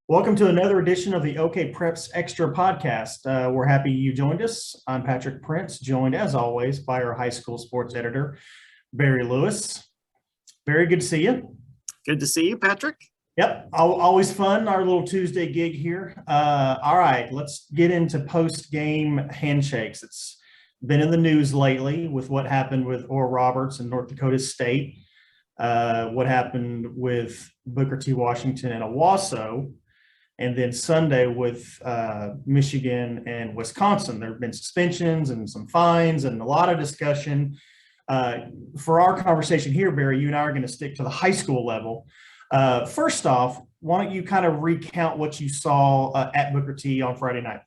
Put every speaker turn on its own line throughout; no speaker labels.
Welcome to another edition of the OK Preps Extra podcast. We're happy you joined us. I'm Patrick Prince, joined as always by our high school sports editor, Barry Lewis. Very good to see you.
Good to see you, Patrick.
Yep, always fun, our little Tuesday gig here. All right, let's get into post-game handshakes. It's been in the news lately with what happened with Oral Roberts and North Dakota State, what happened with Booker T. Washington and Owasso, and then Sunday with Michigan and Wisconsin. There have been suspensions and some fines and a lot of discussion. For our conversation here, Barry, you and I are going to stick to the high school level. First off, why don't you kind of recount what you saw at Booker T on Friday night?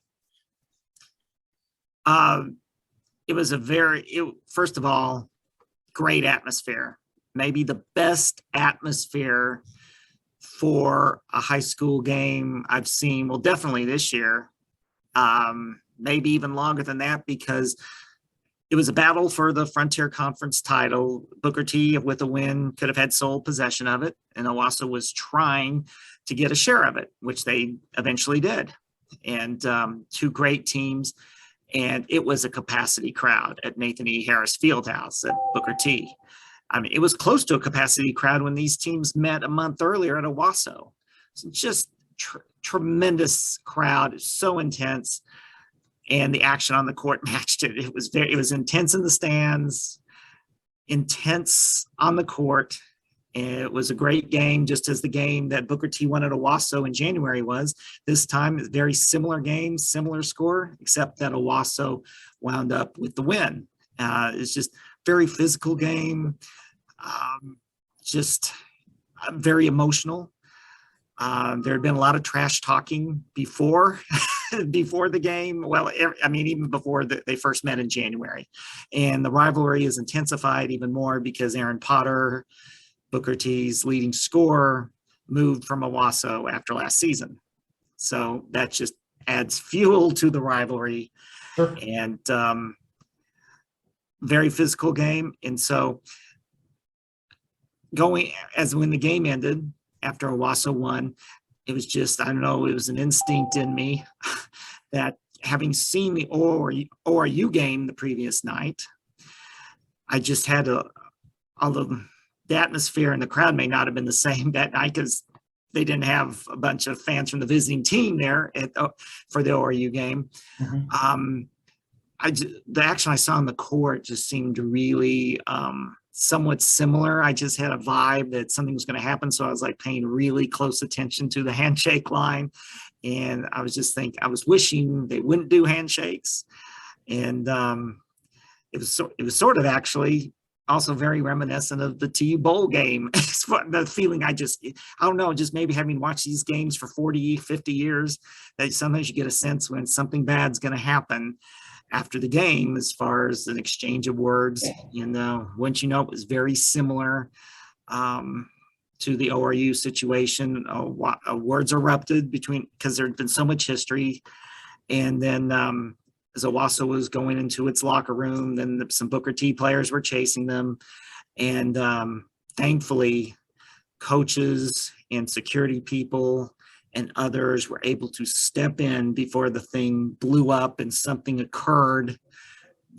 It was first of all, great atmosphere. Maybe the best atmosphere for a high school game I've seen. Well, definitely this year, maybe even longer than that, because it was a battle for the Frontier Conference title. Booker T, with a win, could have had sole possession of it, and Owasso was trying to get a share of it, which they eventually did. And two great teams, and it was a capacity crowd at Nathan E. Harris Fieldhouse at Booker T. I mean, it was close to a capacity crowd when these teams met a month earlier at Owasso. So just tremendous crowd, so intense. And the action on the court matched it. It was intense in the stands, intense on the court. And it was a great game, just as the game that Booker T won at Owasso in January was. This time, it's very similar game, similar score, except that Owasso wound up with the win. It's just very physical game, just very emotional. There had been a lot of trash talking before the game. Well, even before they first met in January. And the rivalry is intensified even more because Aaron Potter, Booker T's leading scorer, moved from Owasso after last season. So that just adds fuel to the rivalry.
Sure.
And very physical game. And so when the game ended after Owasso won, it was just, I don't know, it was an instinct in me that having seen the ORU game the previous night, I just had although the atmosphere and the crowd may not have been the same that night because they didn't have a bunch of fans from the visiting team there for the ORU game.
Mm-hmm.
The action I saw on the court just seemed really somewhat similar. I just had a vibe that something was going to happen. So I was like paying really close attention to the handshake line. And I was wishing they wouldn't do handshakes. And it was sort of actually also very reminiscent of the TU Bowl game. The feeling I don't know, just maybe having watched these games for 40, 50 years, that sometimes you get a sense when something bad's going to happen after the game, as far as an exchange of words. Once it was very similar to the ORU situation. Words erupted because there had been so much history. And then as Owasso was going into its locker room, then some Booker T players were chasing them. And thankfully, coaches and security people and others were able to step in before the thing blew up and something occurred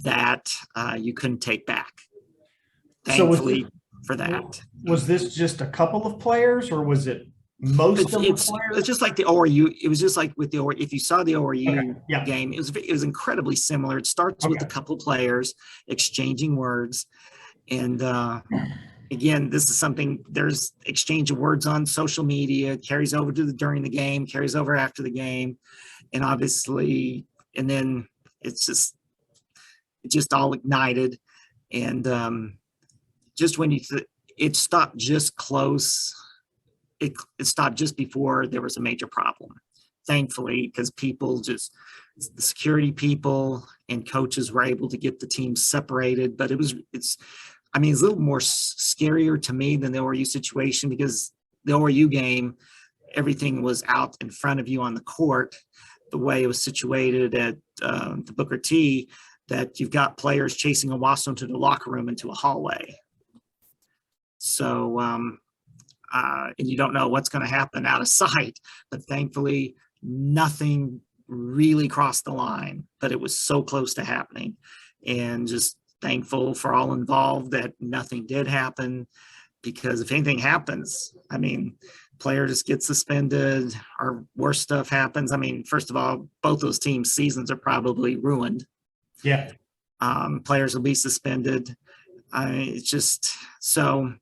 that you couldn't take back. Thankfully for that.
Was this just a couple of players, or was it most of the players?
It's just like the ORU. It was just like with the ORU. If you saw the ORU game, it was incredibly similar. It starts with a couple of players exchanging words. And again, this is something, there's exchange of words on social media, carries over during the game, carries over after the game. And obviously, and then it just all ignited. And just when it stopped just close, it stopped just before there was a major problem, thankfully, because the security people and coaches were able to get the teams separated. But it's a little more scarier to me than the ORU situation, because the ORU game, everything was out in front of you on the court, the way it was situated at the Booker T, that you've got players chasing Owasso into the locker room into a hallway. So and you don't know what's going to happen out of sight. But thankfully, nothing really crossed the line, but it was so close to happening. And just thankful for all involved that nothing did happen, because if anything happens, I mean, player just gets suspended or worse stuff happens. I mean, first of all, both those teams' seasons are probably ruined.
Yeah.
Players will be suspended. It's just so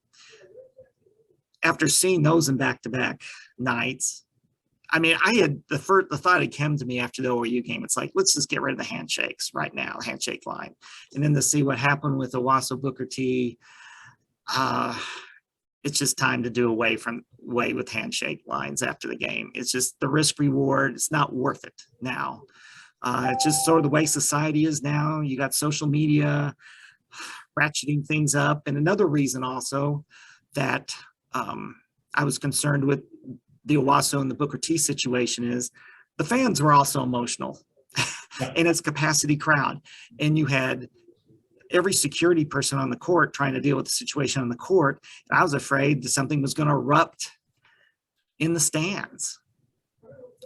after seeing those in back-to-back nights, I mean, I had the thought had come to me after the ORU game. It's like, let's just get rid of the handshakes right now, handshake line. And then to see what happened with Owasso Booker T, it's just time to do away with handshake lines after the game. It's just the risk reward. It's not worth it now. It's just sort of the way society is now. You got social media ratcheting things up. And another reason also that I was concerned with the Owasso and the Booker T situation is the fans were also emotional and it's capacity crowd. And you had every security person on the court trying to deal with the situation on the court. And I was afraid that something was going to erupt in the stands.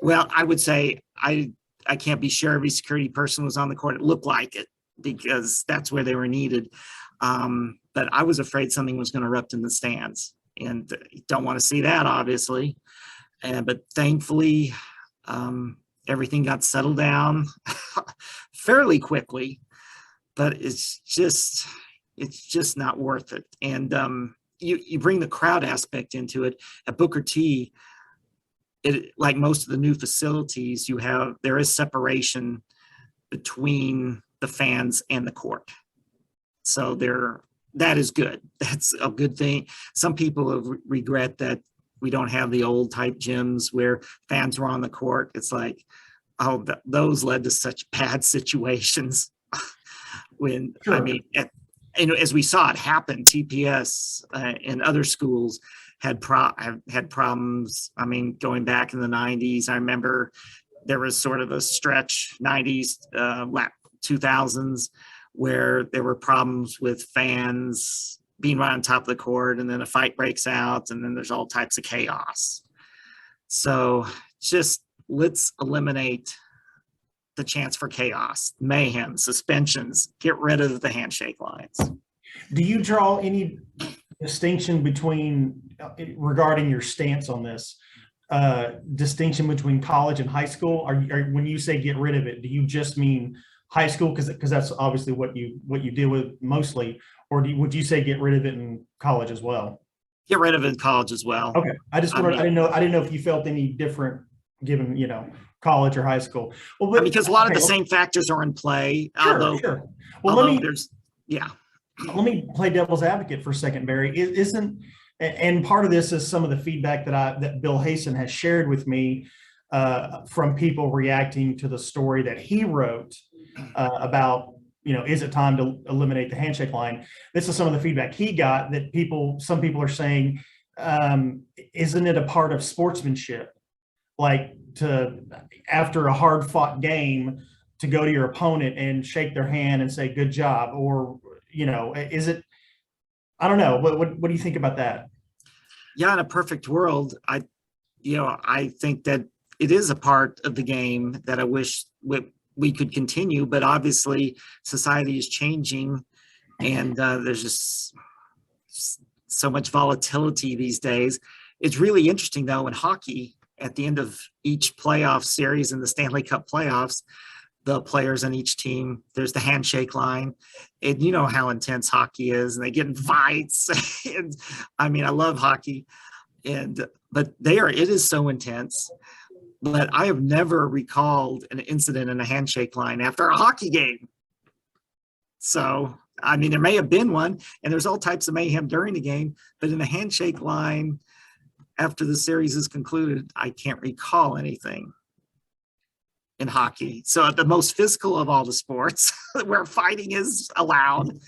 Well, I would say I can't be sure every security person was on the court. It looked like it because that's where they were needed. But I was afraid something was going to erupt in the stands, and don't want to see that, obviously. But thankfully, everything got settled down fairly quickly. But it's just not worth it. And you bring the crowd aspect into it. At Booker T, like most of the new facilities, there is separation between the fans and the court. So that is good. That's a good thing. Some people regret that we don't have the old type gyms where fans were on the court. It's like, oh, those led to such bad situations. When sure. I mean, as we saw it happen, TPS and other schools had problems. I mean, going back in the 90s, I remember there was sort of a stretch 90s, 2000s, where there were problems with fans being right on top of the court, and then a fight breaks out, and then there's all types of chaos. So just let's eliminate the chance for chaos, mayhem, suspensions, get rid of the handshake lines.
Do you draw any distinction regarding your stance on this, distinction between college and high school? When you say get rid of it, do you just mean high school because that's obviously what you deal with mostly, or would you say get rid of it in college as well?
Get rid of it in college as well.
Okay, I didn't know if you felt any different given college or high school. Well,
because a lot of the same factors are in play.
Sure. Well, let me play devil's advocate for a second, Barry. And part of this is some of the feedback that Bill Hayson has shared with me from people reacting to the story that he wrote about, is it time to eliminate the handshake line? This is some of the feedback he got that some people are saying, isn't it a part of sportsmanship? Like after a hard fought game to go to your opponent and shake their hand and say, good job, or, is it, I don't know. What do you think about that?
Yeah. In a perfect world, I think that it is a part of the game that I wish we could continue, but obviously society is changing and there's just so much volatility these days. It's really interesting though, in hockey, at the end of each playoff series in the Stanley Cup playoffs, the players on each team, there's the handshake line. And you know how intense hockey is, and they get in fights. And I mean, I love hockey, but it is so intense. But I have never recalled an incident in a handshake line after a hockey game. So, I mean, there may have been one, and there's all types of mayhem during the game, but in a handshake line, after the series is concluded, I can't recall anything in hockey. So the most physical of all the sports where fighting is allowed,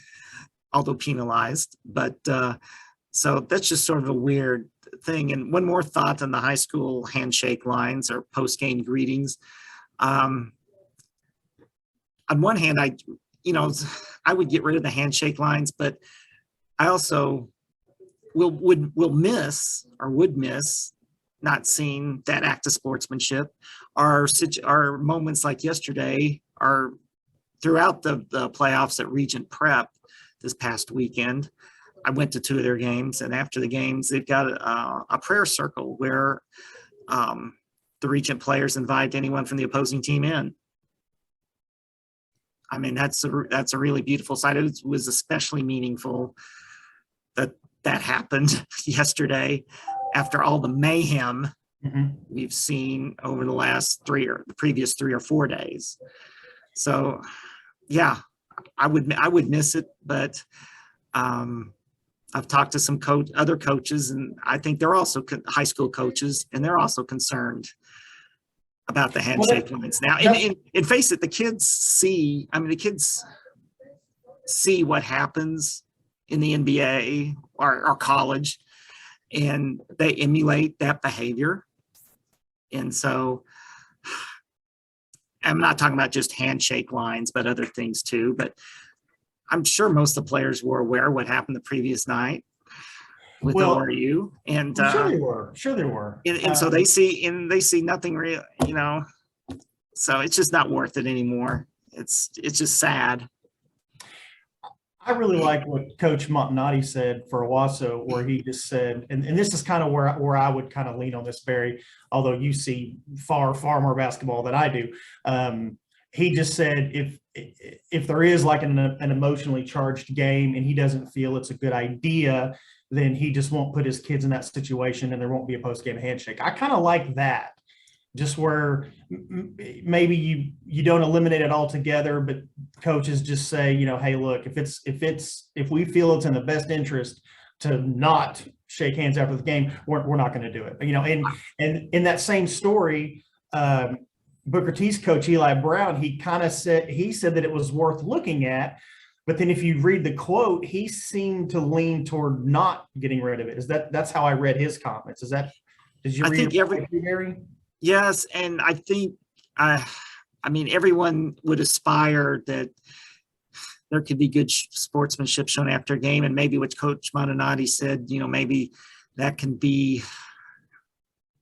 although penalized. But so that's just sort of a weird thing. And one more thought on the high school handshake lines or post-game greetings. On one hand, I would get rid of the handshake lines, but I also will miss or would miss not seeing that act of sportsmanship are moments like yesterday, are throughout the playoffs at Regent Prep this past weekend. I went to 2 of their games, and after the games, they've got a prayer circle where the Regent players invite anyone from the opposing team in. I mean, that's a really beautiful sight. It was especially meaningful that happened yesterday after all the mayhem we've seen over the previous 3 or 4 days. So, yeah, I would miss it, but I've talked to some other coaches, and I think they're also high school coaches, and they're also concerned about the handshake lines now. And face it, the kids see what happens in the NBA or college, and they emulate that behavior. And so I'm not talking about just handshake lines, but other things too. But I'm sure most of the players were aware of what happened the previous night with ORU. And
sure they were. Sure they were.
And so they see nothing real, so it's just not worth it anymore. It's just sad.
I really like what Coach Montanati said for Owasso, where he just said, and this is kind of where I would kind of lean on this, Barry, although you see far more basketball than I do. He just said if there is like an emotionally charged game and he doesn't feel it's a good idea, then he just won't put his kids in that situation and there won't be a post-game handshake. I kind of like that. Just where maybe you don't eliminate it altogether, but coaches just say, hey, look, if we feel it's in the best interest to not shake hands after the game, we're not going to do it. And in that same story, Booker T's coach Eli Brown, he said that it was worth looking at, but then if you read the quote, he seemed to lean toward not getting rid of it. That's how I read his comments. Did you read it, Barry?
Yes, and I think, everyone would aspire that there could be good sportsmanship shown after a game, and maybe what Coach Montanati said, maybe that can be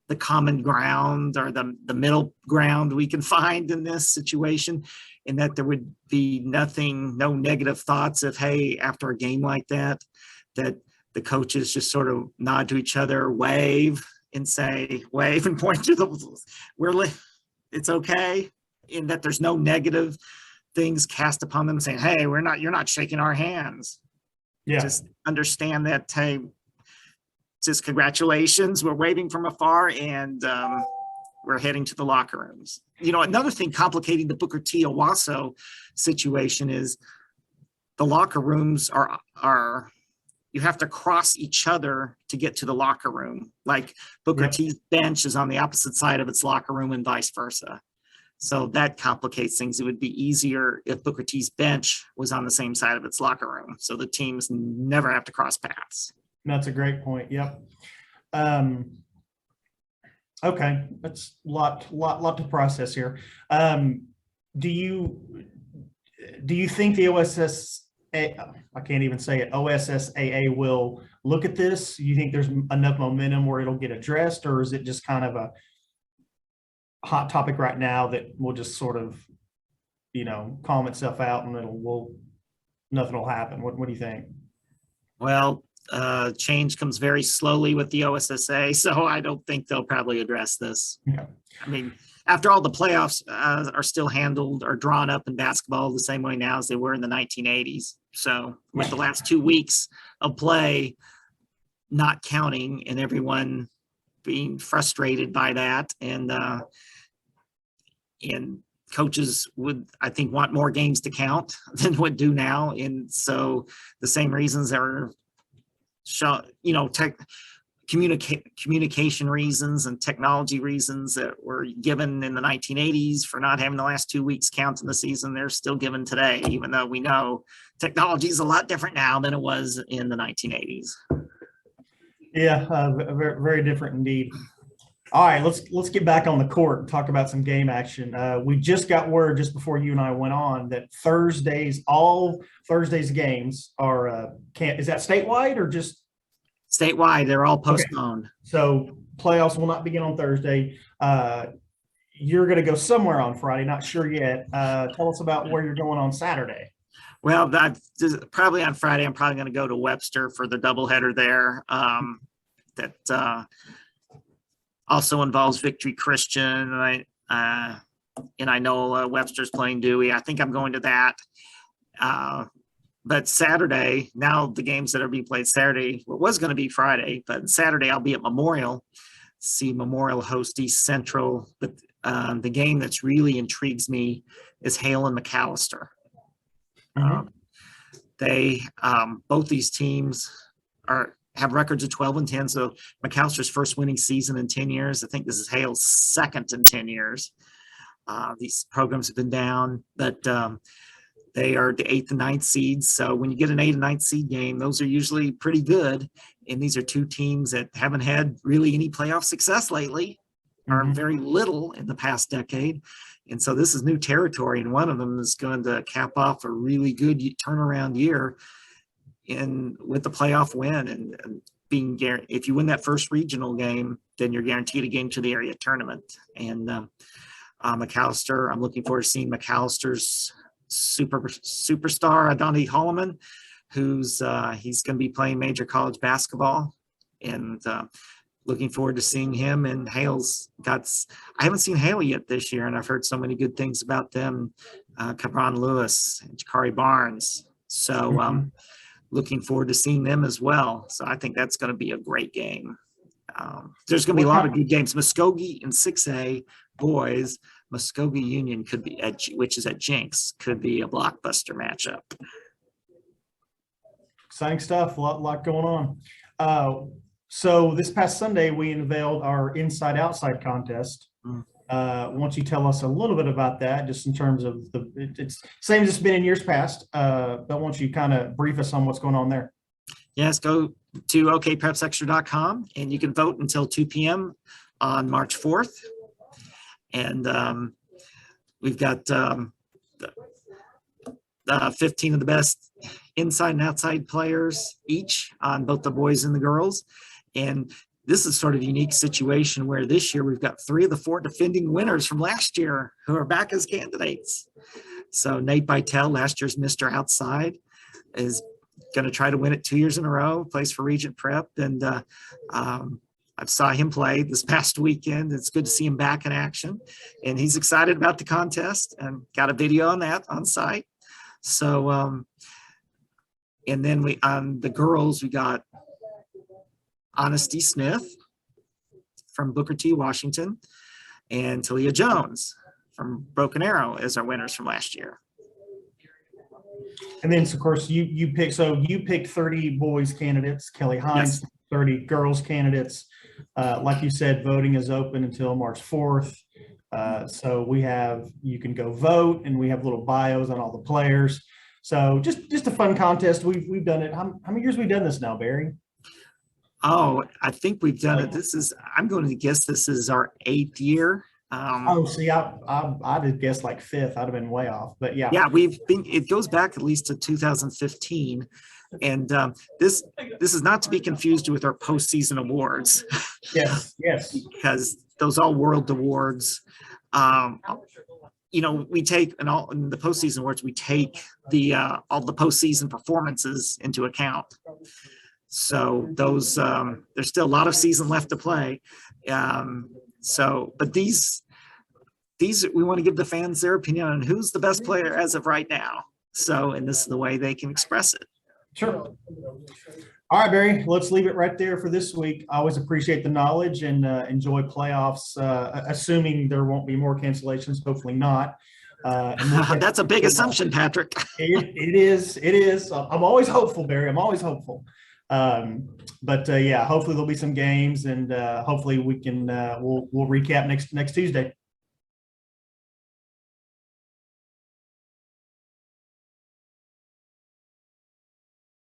the common ground or the middle ground we can find in this situation, and that there would be no negative thoughts of, hey, after a game like that the coaches just sort of nod to each other, wave and point to it's okay, and that there's no negative things cast upon them saying, hey, you're not shaking our hands. Yeah. Just understand that, hey, just congratulations, we're waving from afar, and we're heading to the locker rooms. Another thing complicating the Booker T Owasso situation is the locker rooms are you have to cross each other to get to the locker room. Like Booker T's bench is on the opposite side of its locker room and vice versa. So that complicates things. It would be easier if Booker T's bench was on the same side of its locker room, so the teams never have to cross paths.
That's a great point. Yep. Okay, that's a lot to process here. Do you think the OSSAA will look at this? You think there's enough momentum where it'll get addressed, or is it just kind of a hot topic right now that will just sort of, calm itself out and nothing will happen? What do you think?
Well, change comes very slowly with the OSSA, so I don't think they'll probably address this. Yeah. After all, the playoffs are still handled or drawn up in basketball the same way now as they were in the 1980s. So with the last 2 weeks of play not counting and everyone being frustrated by that, and coaches would, I think, want more games to count than would do now. And so the same reasons are, communication reasons and technology reasons that were given in the 1980s for not having the last 2 weeks count in the season, they're still given today, even though we know technology is a lot different now than it was in the 1980s.
Yeah, very, very different indeed. All right, let's get back on the court and talk about some game action. We just got word just before you and I went on that all Thursday's games are is that statewide or just
Statewide, they're all
Okay.
postponed.
So playoffs will not begin on Thursday. You're going to go somewhere on Friday, not sure yet. Tell us about where you're going on Saturday.
Well, that's probably on Friday. I'm probably going to go to Webster for the doubleheader there. That also involves Victory Christian, and I know Webster's playing Dewey. I think I'm going to that. But Saturday, now the games that are being played Saturday, well, it was going to be Friday, but Saturday I'll be at Memorial, see Memorial host East Central. But the game that's really intrigues me is Hale and McAllister.
Mm-hmm.
They both these teams have records of 12-10. So McAllister's first winning season in 10 years. I think this is Hale's second in 10 years. These programs have been down, but they are the 8th and 9th seeds. So when you get an 8th and 9th seed game, those are usually pretty good. And these are two teams that haven't had really any playoff success lately, or very little in the past decade. And so this is new territory. And one of them is going to cap off a really good turnaround year with the playoff win. And being if you win that first regional game, then you're guaranteed a game to the area tournament. And McAllister, I'm looking forward to seeing McAllister's superstar Adonde Holloman, who's he's going to be playing major college basketball, and looking forward to seeing him. And Hale's I haven't seen Hale yet this year, and I've heard so many good things about them. Cabron Lewis and Jakari Barnes. So looking forward to seeing them as well. So I think that's going to be a great game. There's going to be a lot of good games. Muskogee in 6A boys, Muskogee Union could be which is at Jinx, could be a blockbuster matchup.
Exciting stuff. A lot going on. So this past Sunday, we unveiled our Inside Outside contest. Why don't you tell us a little bit about that, just in terms of it's same as it's been in years past, but why don't you kind of brief us on what's going on there?
Yes, go to okprepsextra.com and you can vote until 2 p.m. on March 4th. And we've got 15 of the best inside and outside players each on both the boys and the girls. And this is sort of a unique situation where this year we've got 3 of the 4 defending winners from last year who are back as candidates. So Nate Bytel, last year's Mr. Outside, is going to try to win it 2 years in a row, plays for Regent Prep. And I saw him play this past weekend. It's good to see him back in action. And he's excited about the contest and got a video on that on site. So, and then on the girls, we got Honesty Smith from Booker T, Washington, and Talia Jones from Broken Arrow as our winners from last year.
And then, of course, you picked 30 boys candidates, Kelly Hines, yes. 30 girls candidates. Like you said, voting is open until March 4th. So you can go vote, and we have little bios on all the players. So just a fun contest. We've done it. How many years have we done this now, Barry?
Oh, I think we've done it. I'm going to guess this is our 8th year.
See, I'd have guessed like 5th. I'd have been way off, but yeah.
Yeah, it goes back at least to 2015. And this is not to be confused with our postseason awards.
Yes.
Because those all world awards, we take in the postseason awards, we take all the postseason performances into account. So those there's still a lot of season left to play. But these we want to give the fans their opinion on who's the best player as of right now. So, and this is the way they can express it.
Sure. All right, Barry, let's leave it right there for this week. I always appreciate the knowledge and enjoy playoffs, assuming there won't be more cancellations, hopefully not.
That's a big assumption, Patrick.
It is. I'm always hopeful, Barry. I'm always hopeful. Hopefully there'll be some games, and hopefully we can we'll recap next Tuesday.